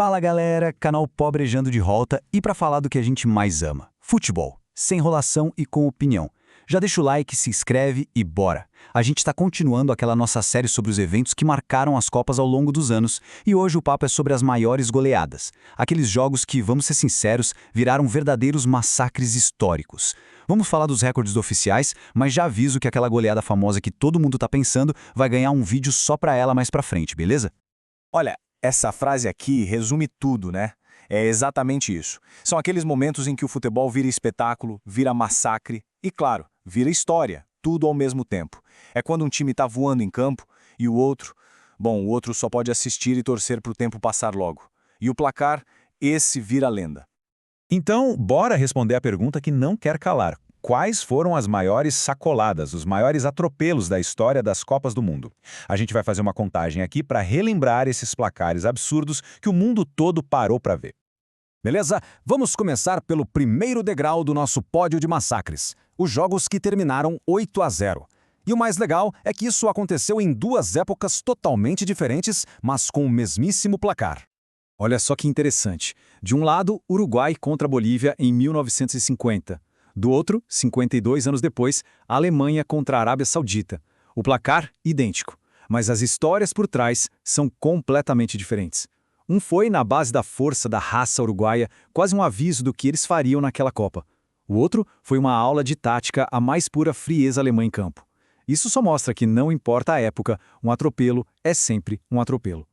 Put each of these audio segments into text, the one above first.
Fala galera, canal Pobrejando de volta e para falar do que a gente mais ama, futebol, sem enrolação e com opinião. Já deixa o like, se inscreve e bora! A gente está continuando aquela nossa série sobre os eventos que marcaram as Copas ao longo dos anos e hoje o papo é sobre as maiores goleadas. Aqueles jogos que, vamos ser sinceros, viraram verdadeiros massacres históricos. Vamos falar dos recordes oficiais, mas já aviso que aquela goleada famosa que todo mundo tá pensando vai ganhar um vídeo só pra ela mais pra frente, beleza? Olha, essa frase aqui resume tudo, né? É exatamente isso. São aqueles momentos em que o futebol vira espetáculo, vira massacre e, claro, vira história, tudo ao mesmo tempo. É quando um time tá voando em campo e o outro só pode assistir e torcer pro tempo passar logo. E o placar, esse vira lenda. Então, bora responder a pergunta que não quer calar. Quais foram as maiores sacoladas, os maiores atropelos da história das Copas do Mundo? A gente vai fazer uma contagem aqui para relembrar esses placares absurdos que o mundo todo parou para ver. Beleza? Vamos começar pelo primeiro degrau do nosso pódio de massacres, os jogos que terminaram 8-0. E o mais legal é que isso aconteceu em duas épocas totalmente diferentes, mas com o mesmíssimo placar. Olha só que interessante. De um lado, Uruguai contra a Bolívia em 1950. Do outro, 52 anos depois, a Alemanha contra a Arábia Saudita. O placar, idêntico. Mas as histórias por trás são completamente diferentes. Um foi na base da força da raça uruguaia, quase um aviso do que eles fariam naquela Copa. O outro foi uma aula de tática a mais pura frieza alemã em campo. Isso só mostra que não importa a época, um atropelo é sempre um atropelo.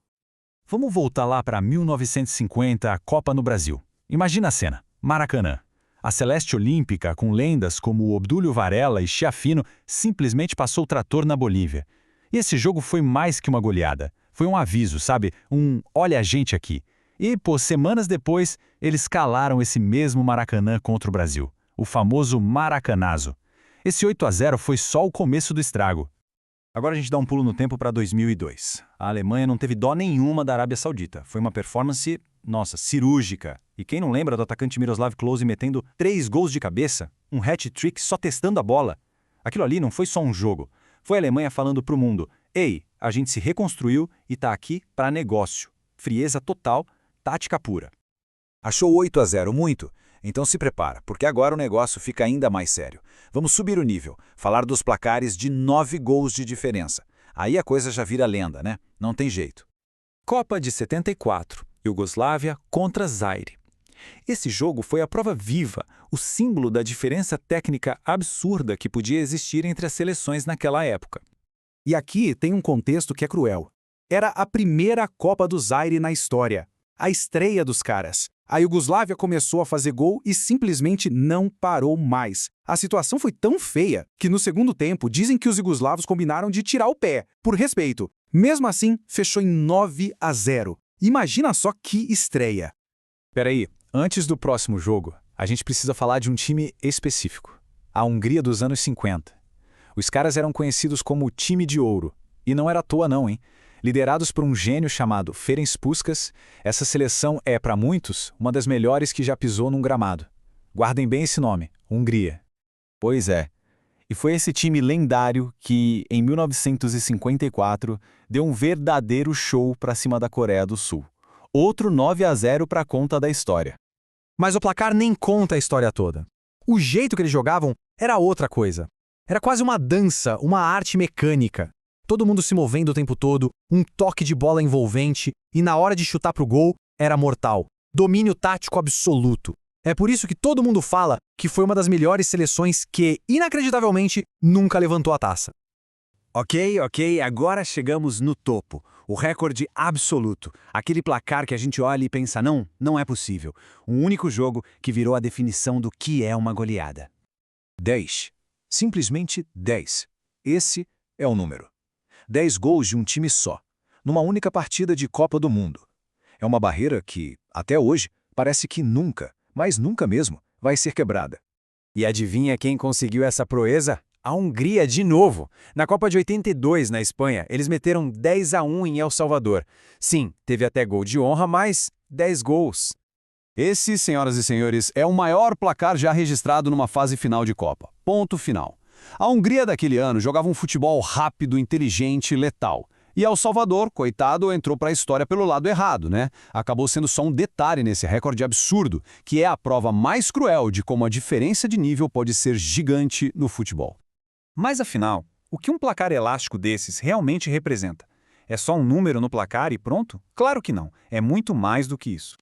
Vamos voltar lá para 1950, a Copa no Brasil. Imagina a cena, Maracanã. A Celeste Olímpica, com lendas como Obdúlio Varela e Schiaffino, simplesmente passou o trator na Bolívia. E esse jogo foi mais que uma goleada. Foi um aviso, sabe? Olha a gente aqui. E, semanas depois, eles calaram esse mesmo Maracanã contra o Brasil. O famoso Maracanazo. Esse 8-0 foi só o começo do estrago. Agora a gente dá um pulo no tempo para 2002. A Alemanha não teve dó nenhuma da Arábia Saudita. Foi uma performance, cirúrgica. E quem não lembra do atacante Miroslav Klose metendo 3 gols de cabeça? Um hat-trick só testando a bola. Aquilo ali não foi só um jogo. Foi a Alemanha falando pro mundo: ei, a gente se reconstruiu e tá aqui para negócio. Frieza total, tática pura. Achou 8-0 muito? Então se prepara, porque agora o negócio fica ainda mais sério. Vamos subir o nível, falar dos placares de 9 gols de diferença. Aí a coisa já vira lenda, né? Não tem jeito. Copa de 74, Iugoslávia contra Zaire. Esse jogo foi a prova viva, o símbolo da diferença técnica absurda que podia existir entre as seleções naquela época. E aqui tem um contexto que é cruel. Era a primeira Copa do Zaire na história, a estreia dos caras. A Iugoslávia começou a fazer gol e simplesmente não parou mais. A situação foi tão feia que no segundo tempo dizem que os iugoslavos combinaram de tirar o pé, por respeito. Mesmo assim, fechou em 9-0. Imagina só que estreia. Peraí, antes do próximo jogo, a gente precisa falar de um time específico. A Hungria dos anos 50. Os caras eram conhecidos como o time de ouro. E não era à toa não, hein? Liderados por um gênio chamado Ferenc Puskás, essa seleção é, para muitos, uma das melhores que já pisou num gramado. Guardem bem esse nome, Hungria. Pois é. E foi esse time lendário que, em 1954, deu um verdadeiro show para cima da Coreia do Sul. Outro 9-0 para conta da história. Mas o placar nem conta a história toda. O jeito que eles jogavam era outra coisa. Era quase uma dança, uma arte mecânica. Todo mundo se movendo o tempo todo, um toque de bola envolvente, e na hora de chutar pro gol, era mortal. Domínio tático absoluto. É por isso que todo mundo fala que foi uma das melhores seleções que, inacreditavelmente, nunca levantou a taça. Ok, agora chegamos no topo. O recorde absoluto. Aquele placar que a gente olha e pensa, não é possível. Um único jogo que virou a definição do que é uma goleada. 10. Simplesmente 10. Esse é o número. 10 gols de um time só, numa única partida de Copa do Mundo. É uma barreira que, até hoje, parece que nunca, mas nunca mesmo, vai ser quebrada. E adivinha quem conseguiu essa proeza? A Hungria de novo. Na Copa de 82, na Espanha, eles meteram 10-1 em El Salvador. Sim, teve até gol de honra, mas 10 gols. Esse, senhoras e senhores, é o maior placar já registrado numa fase final de Copa. Ponto final. A Hungria daquele ano jogava um futebol rápido, inteligente e letal. E El Salvador, coitado, entrou para a história pelo lado errado, né? Acabou sendo só um detalhe nesse recorde absurdo, que é a prova mais cruel de como a diferença de nível pode ser gigante no futebol. Mas afinal, o que um placar elástico desses realmente representa? É só um número no placar e pronto? Claro que não, é muito mais do que isso.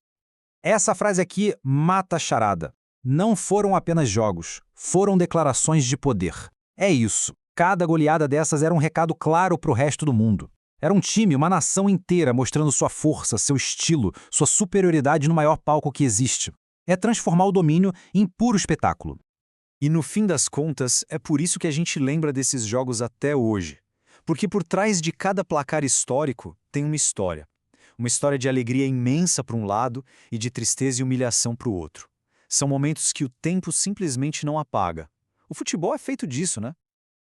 Essa frase aqui mata a charada. Não foram apenas jogos, foram declarações de poder. É isso. Cada goleada dessas era um recado claro para o resto do mundo. Era um time, uma nação inteira mostrando sua força, seu estilo, sua superioridade no maior palco que existe. É transformar o domínio em puro espetáculo. E no fim das contas, é por isso que a gente lembra desses jogos até hoje. Porque por trás de cada placar histórico tem uma história. Uma história de alegria imensa para um lado e de tristeza e humilhação para o outro. São momentos que o tempo simplesmente não apaga. O futebol é feito disso, né?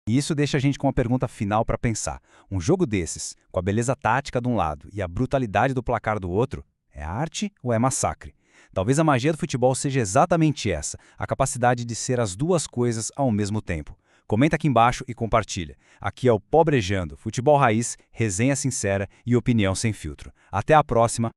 E isso deixa a gente com uma pergunta final para pensar. Um jogo desses, com a beleza tática de um lado e a brutalidade do placar do outro, é arte ou é massacre? Talvez a magia do futebol seja exatamente essa, a capacidade de ser as duas coisas ao mesmo tempo. Comenta aqui embaixo e compartilha. Aqui é o Pobrejando, futebol raiz, resenha sincera e opinião sem filtro. Até a próxima.